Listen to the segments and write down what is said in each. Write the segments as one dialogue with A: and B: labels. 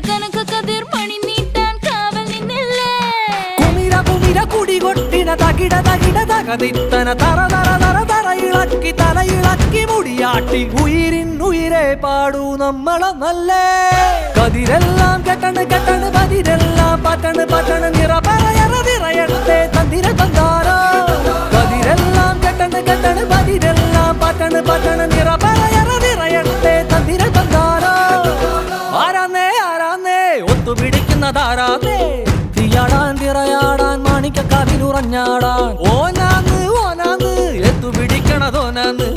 A: കനക കതിർ മണി നീട്ടാൻ കാവൽ നിന്നില്ലേ
B: കുമിര കുമിര കുടി കൊട്ടിന തകിട തകിട തകതിത്തന തറ തറ തറ തറ ഇളക്കി തല ഇളക്കി മുടിയാട്ടി ഉയിരിനുയിരെ പാടൂ നമ്മളൊന്നല്ലേ കതിരെല്ലാം കെട്ടണ് കെട്ടണ് പതിരെല്ലാം പട്ടണ് പട്ടണ് നിറ പറയറ നിറയട്ടെ തന്തിര തന്താരോ കതിരെല്ലാം കെട്ടണ് കെട്ടണ് പതിരെല്ലാം പട്ടണ് പട്ടണ് നിറ പറയറ നിറയട്ടെ തന്തിര തന്താരോ ആരാന്നേ ആരാന്നേ ഒത്തുപിടിക്കുന്നതാരാന്നേ തീയാടാൻ തിറയാടാൻ മാണിക്ക കവിനുറഞ്ഞാടാൻ ഓനാന്ന് ഓനാന്ന് എത്തുപിടിക്കണതോനാന്ന്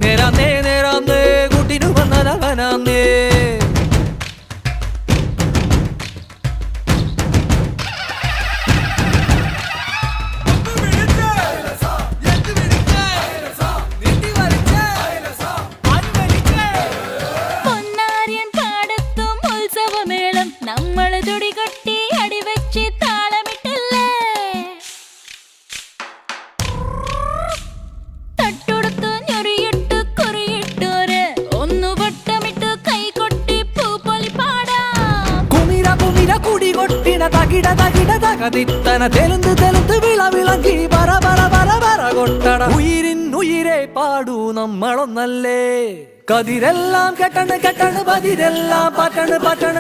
B: നേരാന്നേ നേരാന്നേ കൂട്ടിനു വന്നലവനാന്നേ
A: പൊന്നാരിയൻ പാടത്തും ഉത്സവമേളം നമ്മള് തുടികൊട്ടി അടിവെച്ച് താളമിട്ടല്ലേ തട്ടുടുത്ത് ഞൊറിയിട്ട് കുറിയിട്ടോര് ഒന്നു വട്ടമിട്ട് കൈകൊട്ടി പൂപ്പൊലി പാടാം
B: കുമിര കുമിര കുടി കൊട്ടിന തകിട തകിട തകതിത്തന തെലുന്ത് തെലുന്ത് വിള വിളങ്ങി പറ പറ പറ പറ കൊട്ടട ഉയിരിനുയിരെ പാടൂ നമ്മളൊന്നല്ലേ കതിരെല്ലാം കെട്ടണ് കെട്ടണ് പതിരെല്ലാം പട്ടണ് പട്ടണ്